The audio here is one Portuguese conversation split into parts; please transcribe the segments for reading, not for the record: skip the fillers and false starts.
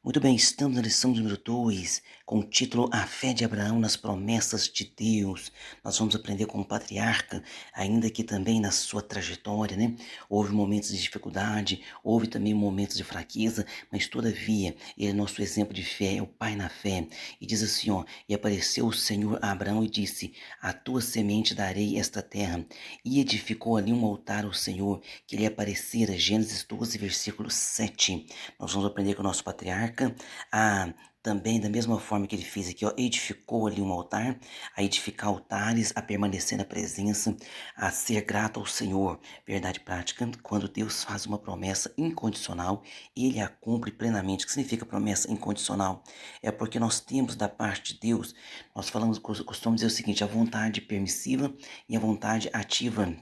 Muito bem, estamos na lição número 2, com o título A Fé de Abraão nas Promessas de Deus. Nós vamos aprender com o patriarca, ainda que também na sua trajetória, né? Houve momentos de dificuldade, houve também momentos de fraqueza, mas todavia, ele é nosso exemplo de fé, é o pai na fé. E diz assim, ó, e apareceu o Senhor a Abraão e disse, a tua semente darei esta terra. E edificou ali um altar ao Senhor, que lhe aparecera, Gênesis 12, versículo 7. Nós vamos aprender com o nosso patriarca também da mesma forma que ele fez aqui, ó, edificou ali um altar, a edificar altares, a permanecer na presença, a ser grato ao Senhor. Verdade prática, quando Deus faz uma promessa incondicional, ele a cumpre plenamente. O que significa promessa incondicional? É porque nós temos da parte de Deus, nós costumamos dizer o seguinte, a vontade permissiva e a vontade ativa.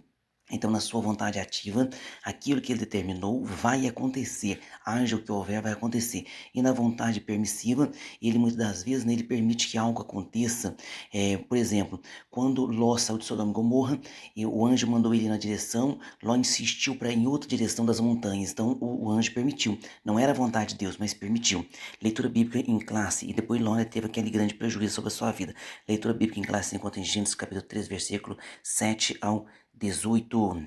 Então, na sua vontade ativa, aquilo que ele determinou vai acontecer, haja o que houver, vai acontecer. E na vontade permissiva, ele muitas das vezes ele permite que algo aconteça. Por exemplo, quando Ló saiu de Sodoma e Gomorra, e o anjo mandou ele ir na direção, Ló insistiu para ir em outra direção das montanhas. Então, o anjo permitiu. Não era a vontade de Deus, mas permitiu. Leitura bíblica em classe. E depois Ló teve aquele grande prejuízo sobre a sua vida. Leitura bíblica em classe enquanto em Gênesis capítulo 3, versículo 7 ao 18.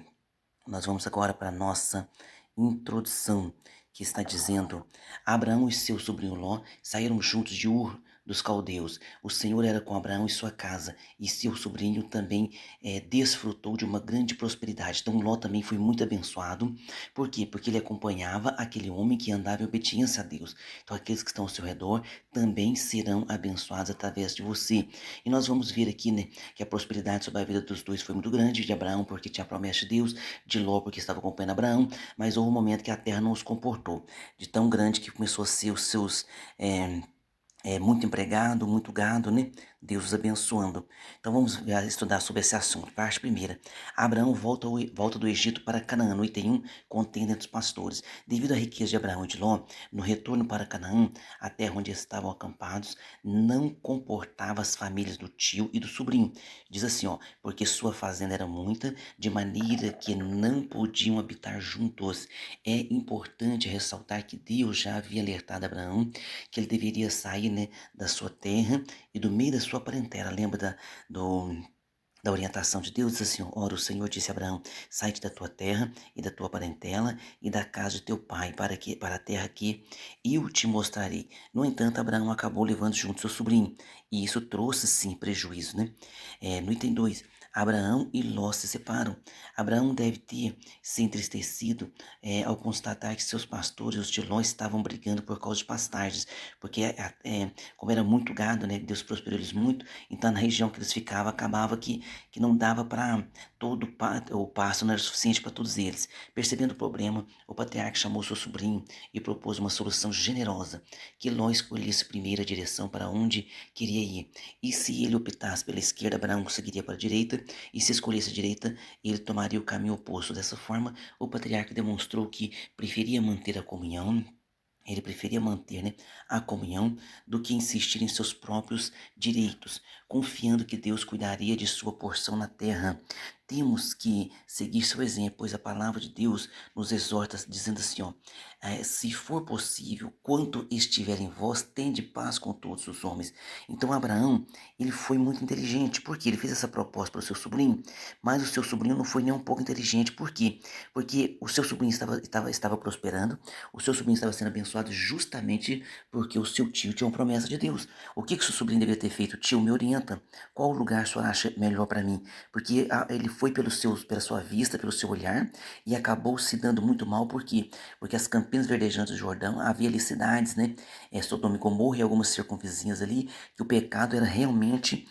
Nós vamos agora para a nossa introdução, que está dizendo: Abraão e seu sobrinho Ló saíram juntos de Ur dos caldeus. O Senhor era com Abraão e sua casa, e seu sobrinho também desfrutou de uma grande prosperidade. Então Ló também foi muito abençoado. Por quê? Porque ele acompanhava aquele homem que andava em obediência a Deus. Então aqueles que estão ao seu redor também serão abençoados através de você. E nós vamos ver aqui, né, que a prosperidade sobre a vida dos dois foi muito grande, de Abraão porque tinha a promessa de Deus, de Ló porque estava acompanhando Abraão, mas houve um momento que a terra não os comportou, de tão grande que começou a ser os seus muito empregado, muito gado, né? Deus os abençoando. Então vamos estudar sobre esse assunto. Parte primeira. Abraão volta do Egito para Canaã, no item 1, contenda entre os pastores. Devido à riqueza de Abraão e de Ló, no retorno para Canaã, a terra onde estavam acampados, não comportava as famílias do tio e do sobrinho. Diz assim, ó, porque sua fazenda era muita, de maneira que não podiam habitar juntos. É importante ressaltar que Deus já havia alertado Abraão que ele deveria sair, né, da sua terra e do meio da sua parentela. Lembra da orientação de Deus? Diz assim, ora, o Senhor disse a Abraão, sai-te da tua terra e da tua parentela e da casa de teu pai, para a terra que eu te mostrarei. No entanto, Abraão acabou levando junto seu sobrinho, e isso trouxe, sim, prejuízo, né? No item 2, Abraão e Ló se separam. Abraão deve ter se entristecido ao constatar que seus pastores, os de Ló, estavam brigando por causa de pastagens, porque como era muito gado, né, Deus prosperou eles muito, então na região que eles ficavam, acabava que não dava para o pasto não era suficiente para todos eles. Percebendo o problema, o patriarca chamou seu sobrinho e propôs uma solução generosa, que Ló escolhesse primeiro a direção para onde queria ir. E se ele optasse pela esquerda, Abraão seguiria para a direita, e se escolhesse a direita, ele tomaria o caminho oposto. Dessa forma, o patriarca demonstrou que preferia manter a comunhão. Ele preferia manter, né, a comunhão do que insistir em seus próprios direitos, confiando que Deus cuidaria de sua porção na terra. Temos que seguir seu exemplo, pois a palavra de Deus nos exorta, dizendo assim, ó, se for possível, quanto estiver em vós, tende paz com todos os homens. Então Abraão, ele foi muito inteligente, porque ele fez essa proposta para o seu sobrinho, mas o seu sobrinho não foi nem um pouco inteligente. Por quê? Porque o seu sobrinho estava prosperando, o seu sobrinho estava sendo abençoado justamente porque o seu tio tinha uma promessa de Deus. O que o seu sobrinho deveria ter feito? Tio, me orienta. Qual lugar o senhor acha melhor para mim? Porque ele foi pela sua vista, pelo seu olhar, e acabou se dando muito mal. Por quê? Porque as campinas verdejantes do Jordão, havia ali cidades, né? Sodoma e Gomorra e algumas circunvizinhas ali, que o pecado era realmente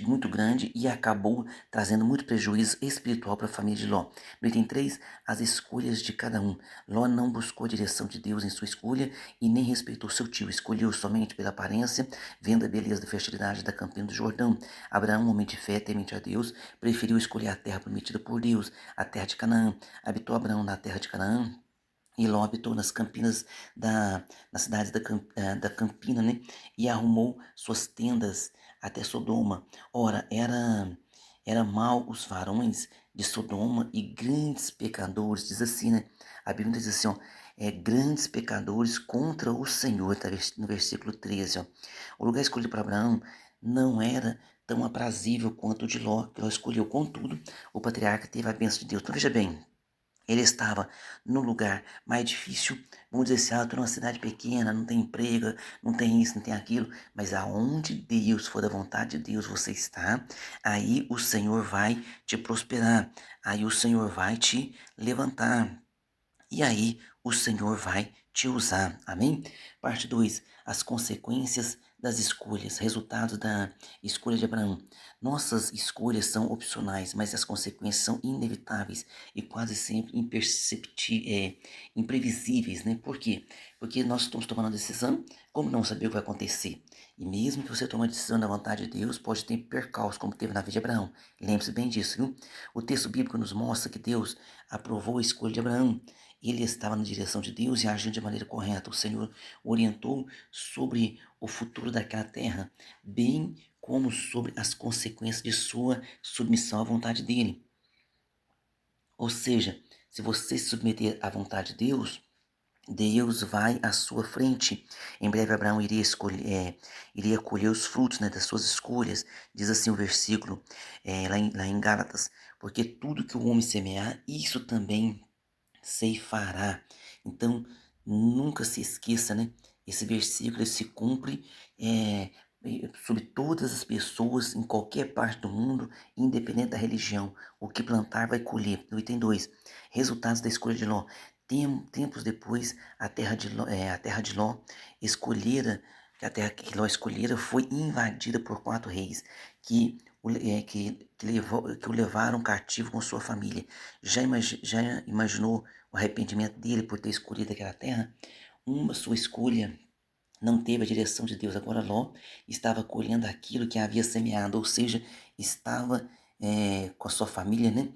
muito grande e acabou trazendo muito prejuízo espiritual para a família de Ló. No item 3, as escolhas de cada um. Ló não buscou a direção de Deus em sua escolha e nem respeitou seu tio. Escolheu somente pela aparência, vendo a beleza da fertilidade da campina do Jordão. Abraão, homem de fé, temente a Deus, preferiu escolher a terra prometida por Deus, a terra de Canaã. Habitou Abraão na terra de Canaã, e Ló habitou nas cidades da Campina, né? E arrumou suas tendas até Sodoma. Ora, era mal os varões de Sodoma e grandes pecadores. Diz assim, né? A Bíblia diz assim, ó, grandes pecadores contra o Senhor, tá no versículo 13, ó. O lugar escolhido para Abraão não era tão aprazível quanto o de Ló, que Ló escolheu. Contudo, o patriarca teve a bênção de Deus. Então veja bem, ele estava no lugar mais difícil, vamos dizer assim, eu estou numa cidade pequena, não tem emprego, não tem isso, não tem aquilo, mas aonde Deus for da vontade de Deus você está, aí o Senhor vai te prosperar, aí o Senhor vai te levantar. E aí o Senhor vai te usar. Amém? Parte 2. As consequências das escolhas, resultados da escolha de Abraão. Nossas escolhas são opcionais, mas as consequências são inevitáveis e quase sempre imprevisíveis, né? Por quê? Porque nós estamos tomando uma decisão, como não saber o que vai acontecer? E mesmo que você tome uma decisão da vontade de Deus, pode ter percalços, como teve na vida de Abraão. Lembre-se bem disso, viu? O texto bíblico nos mostra que Deus aprovou a escolha de Abraão. Ele estava na direção de Deus e agindo de maneira correta. O Senhor orientou sobre o futuro daquela terra, bem como sobre as consequências de sua submissão à vontade dele. Ou seja, se você se submeter à vontade de Deus, Deus vai à sua frente. Em breve Abraão iria colher os frutos, né, das suas escolhas. Diz assim o versículo lá em Gálatas: porque tudo que o homem semear, isso também ceifará. Então, nunca se esqueça, né? Esse versículo ele se cumpre sobre todas as pessoas, em qualquer parte do mundo, independente da religião. O que plantar vai colher. No item 2, resultados da escolha de Ló. Tempos depois, a terra de Ló escolhera, que a terra que Ló escolhera foi invadida por 4 reis, que o levaram cativo com sua família. Já imaginou o arrependimento dele por ter escolhido aquela terra? Sua escolha não teve a direção de Deus. Agora Ló estava colhendo aquilo que havia semeado, ou seja, estava com a sua família, né?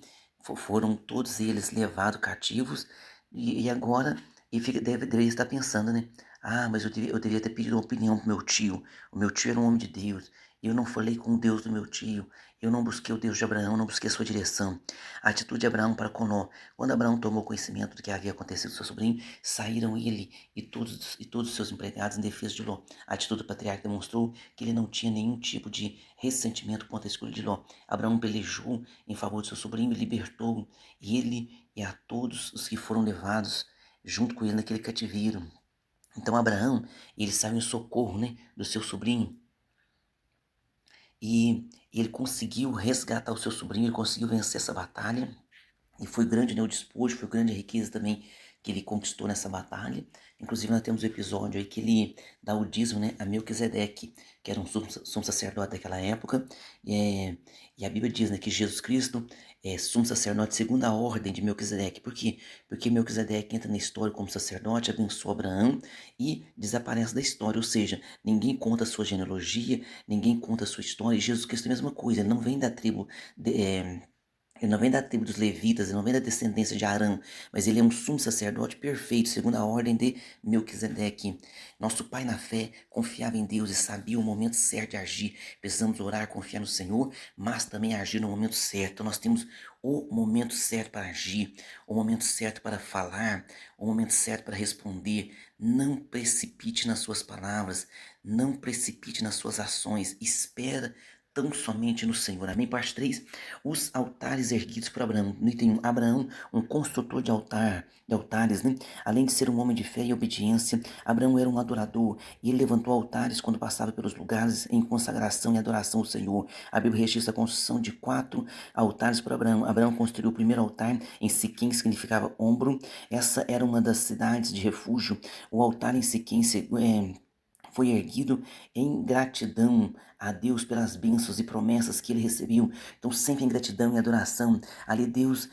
Foram todos eles levados cativos e agora deveria estar pensando, né? Ah, mas eu devia ter pedido uma opinião pro meu tio. O meu tio era um homem de Deus. Eu não falei com o Deus do meu tio. Eu não busquei o Deus de Abraão, não busquei a sua direção. A atitude de Abraão para com Ló. Quando Abraão tomou conhecimento do que havia acontecido com seu sobrinho, saíram ele e todos os seus empregados em defesa de Ló. A atitude do patriarca demonstrou que ele não tinha nenhum tipo de ressentimento contra a escolha de Ló. Abraão pelejou em favor de seu sobrinho e libertou ele e a todos os que foram levados junto com ele naquele cativeiro. Então Abraão, ele saiu em socorro, né, do seu sobrinho. E ele conseguiu resgatar o seu sobrinho, ele conseguiu vencer essa batalha. E foi grande, né, o despojo, foi grande a riqueza também que ele conquistou nessa batalha. Inclusive nós temos um episódio aí que ele dá o dízimo, né, a Melquisedeque, que era um sumo sacerdote daquela época. E a Bíblia diz, né, que Jesus Cristo é sumo sacerdote segundo a ordem de Melquisedeque. Por quê? Porque Melquisedeque entra na história como sacerdote, abençoa Abraão e desaparece da história. Ou seja, ninguém conta a sua genealogia, ninguém conta a sua história. E Jesus Cristo é a mesma coisa, ele não vem da tribo ele não vem da tribo dos levitas, ele não vem da descendência de Arão, mas ele é um sumo sacerdote perfeito, segundo a ordem de Melquisedeque. Nosso pai na fé confiava em Deus e sabia o momento certo de agir. Precisamos orar, confiar no Senhor, mas também agir no momento certo. Então nós temos o momento certo para agir, o momento certo para falar, o momento certo para responder. Não precipite nas suas palavras, não precipite nas suas ações. Espera tão somente no Senhor. Amém? Parte 3. Os altares erguidos por Abraão. No item 1, Abraão, um construtor de altares, né? Além de ser um homem de fé e obediência, Abraão era um adorador e ele levantou altares quando passava pelos lugares em consagração e adoração ao Senhor. A Bíblia registra a construção de 4 altares por Abraão. Abraão construiu o primeiro altar em Siquém, que significava ombro. Essa era uma das cidades de refúgio. O altar em Siquém foi erguido em gratidão a Deus pelas bênçãos e promessas que ele recebeu. Então, sempre em gratidão e adoração. Ali Deus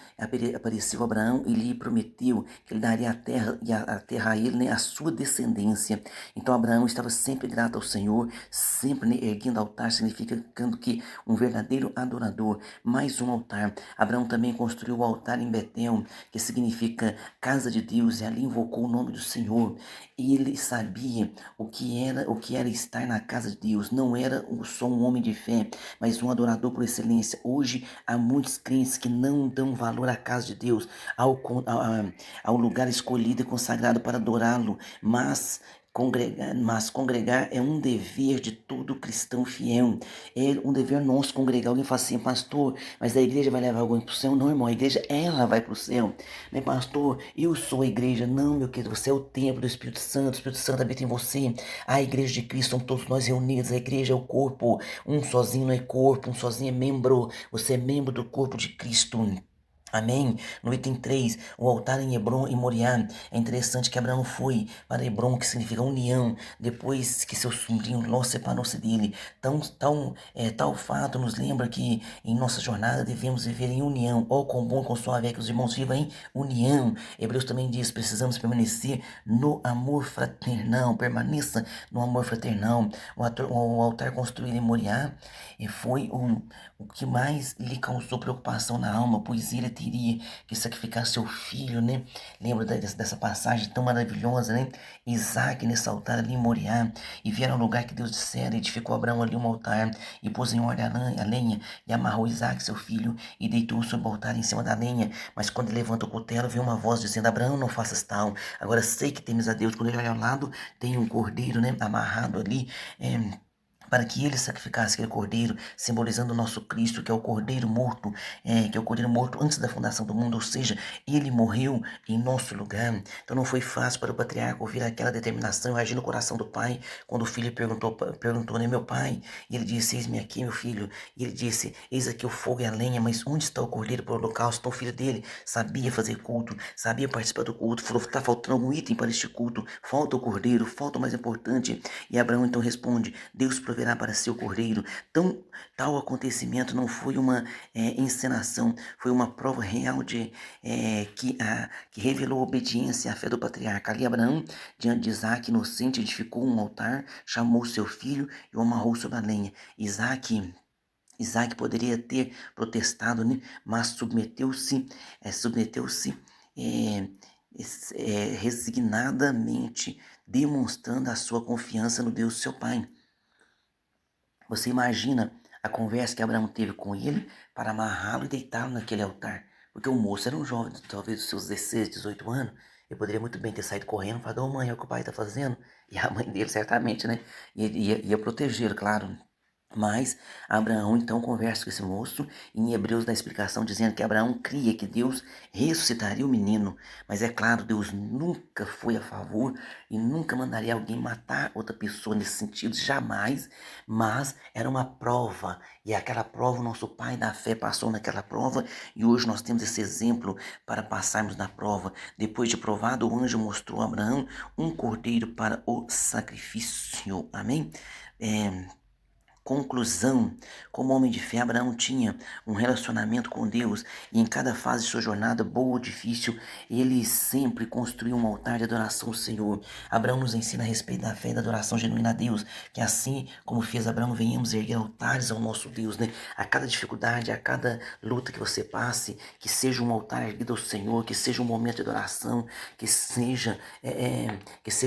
apareceu a Abraão e lhe prometeu que ele daria a terra e a terra a ele, né, a sua descendência. Então, Abraão estava sempre grato ao Senhor, sempre, né, erguendo altar, significando que um verdadeiro adorador. Mais um altar. Abraão também construiu o altar em Betel, que significa casa de Deus, e ali invocou o nome do Senhor. E ele sabia o que o que era estar na casa de Deus. Não era só um homem de fé, mas um adorador por excelência. Hoje há muitos crentes que não dão valor à casa de Deus, ao lugar escolhido e consagrado para adorá-lo, mas congregar é um dever de todo cristão fiel. É um dever nosso congregar. Alguém fala assim, pastor, mas a igreja vai levar alguém para o céu? Não, irmão, a igreja, ela vai para o céu. Mas, pastor, eu sou a igreja. Não, meu querido, você é o templo do Espírito Santo. O Espírito Santo habita em você. A igreja de Cristo, somos todos nós reunidos. A igreja é o corpo. Um sozinho não é corpo, um sozinho é membro. Você é membro do corpo de Cristo. Amém? No item 3, o altar em Hebron e Moriá. É interessante que Abraão foi para Hebron, que significa união, depois que seu sobrinho Ló separou-se dele. Tal fato nos lembra que em nossa jornada devemos viver em união. Ó, quão bom, quão suave é que os irmãos vivam em união. Hebreus também diz, precisamos permanecer no amor fraternal. Permaneça no amor fraternal. O altar construído em Moriá foi o que mais lhe causou preocupação na alma, pois ele teria que sacrificar seu filho, né? Lembra dessa passagem tão maravilhosa, né? Isaac nesse altar ali em Moriá, e vieram ao lugar que Deus dissera, edificou Abraão ali um altar, e pôs em ordem a lenha, e amarrou Isaac, seu filho, e deitou sobre o altar em cima da lenha. Mas quando ele levanta o cutelo, veio uma voz dizendo, Abraão, não faças tal, agora sei que temes a Deus. Quando ele olha ao lado, tem um cordeiro, né? Amarrado ali, para que ele sacrificasse aquele cordeiro, simbolizando o nosso Cristo, que é o cordeiro morto, que é o cordeiro morto antes da fundação do mundo, ou seja, ele morreu em nosso lugar. Então não foi fácil para o patriarca ouvir aquela determinação, agir no coração do pai, quando o filho perguntou, né, meu pai? E ele disse, eis-me aqui, meu filho. E ele disse, eis aqui o fogo e a lenha, mas onde está o cordeiro para o holocausto? Então o filho dele sabia fazer culto, sabia participar do culto, falou, está faltando algum item para este culto, falta o cordeiro, falta o mais importante. E Abraão então responde, Deus proverá para si o cordeiro. Então, tal acontecimento não foi uma encenação, foi uma prova real que revelou a obediência à fé do patriarca. Ali Abraão, diante de Isaac, inocente, edificou um altar, chamou seu filho e o amarrou sobre a lenha. Isaac poderia ter protestado, né? Mas submeteu-se é, resignadamente, demonstrando a sua confiança no Deus seu pai. Você imagina a conversa que Abraão teve com ele para amarrá-lo e deitá-lo naquele altar. Porque o moço era um jovem, talvez dos seus 16, 18 anos. Ele poderia muito bem ter saído correndo e falado, ô mãe, é o que o pai está fazendo. E a mãe dele certamente, né? Ia protegê-lo, claro. Mas Abraão então conversa com esse moço, e em Hebreus dá a explicação dizendo que Abraão cria que Deus ressuscitaria o menino. Mas é claro, Deus nunca foi a favor e nunca mandaria alguém matar outra pessoa nesse sentido, jamais. Mas era uma prova, e aquela prova o nosso pai da fé passou naquela prova, e hoje nós temos esse exemplo para passarmos na prova. Depois de provado, o anjo mostrou a Abraão um cordeiro para o sacrifício. Amém? Conclusão, como homem de fé, Abraão tinha um relacionamento com Deus, e em cada fase de sua jornada, boa ou difícil, ele sempre construiu um altar de adoração ao Senhor. Abraão nos ensina a respeito da fé e da adoração genuína a Deus, que assim como fez Abraão, venhamos erguer altares ao nosso Deus, né? A cada dificuldade, a cada luta que você passe, que seja um altar erguido ao Senhor, que seja um momento de adoração, que seja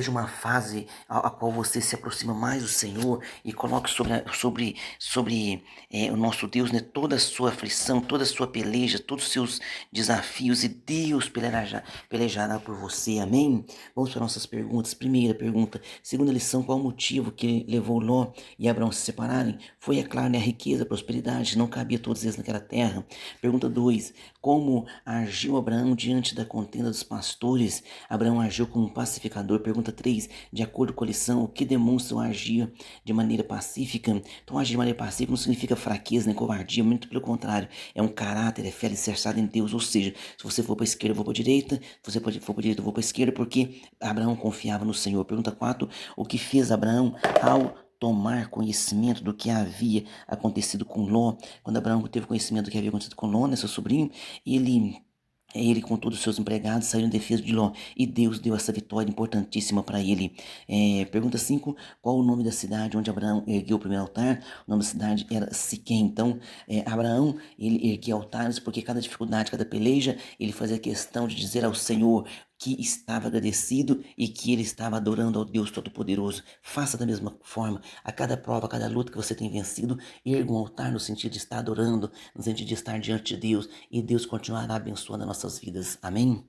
uma fase a qual você se aproxima mais do Senhor e coloque sobre o nosso Deus, né, toda a sua aflição, toda a sua peleja, todos os seus desafios, e Deus pelejará por você, amém? Vamos para nossas perguntas. Primeira pergunta, segunda lição, qual o motivo que levou Ló e Abraão a se separarem? Foi, é claro, né, a riqueza, a prosperidade, não cabia todos eles naquela terra. Pergunta 2, como agiu Abraão diante da contenda dos pastores? Abraão agiu como um pacificador. Pergunta 3, de acordo com a lição, o que demonstra o agir de maneira pacífica? Então, agir de maneira pacífica não significa fraqueza nem covardia, muito pelo contrário, é um caráter, é fé alicerçada em Deus. Ou seja, se você for para a esquerda, eu vou para a direita, se você for para a direita, eu vou para a esquerda, porque Abraão confiava no Senhor. Pergunta 4, o que fez Abraão ao tomar conhecimento do que havia acontecido com Ló? Quando Abraão teve conhecimento do que havia acontecido com Ló, né, seu sobrinho, ele com todos os seus empregados saiu em defesa de Ló, e Deus deu essa vitória importantíssima para ele. Pergunta 5, qual o nome da cidade onde Abraão ergueu o primeiro altar? O nome da cidade era Siquém. Então, Abraão, ele erguia altares porque cada dificuldade, cada peleja, ele fazia questão de dizer ao Senhor, que estava agradecido e que ele estava adorando ao Deus Todo-Poderoso. Faça da mesma forma. A cada prova, a cada luta que você tem vencido, erga um altar no sentido de estar adorando, no sentido de estar diante de Deus, e Deus continuará abençoando as nossas vidas. Amém?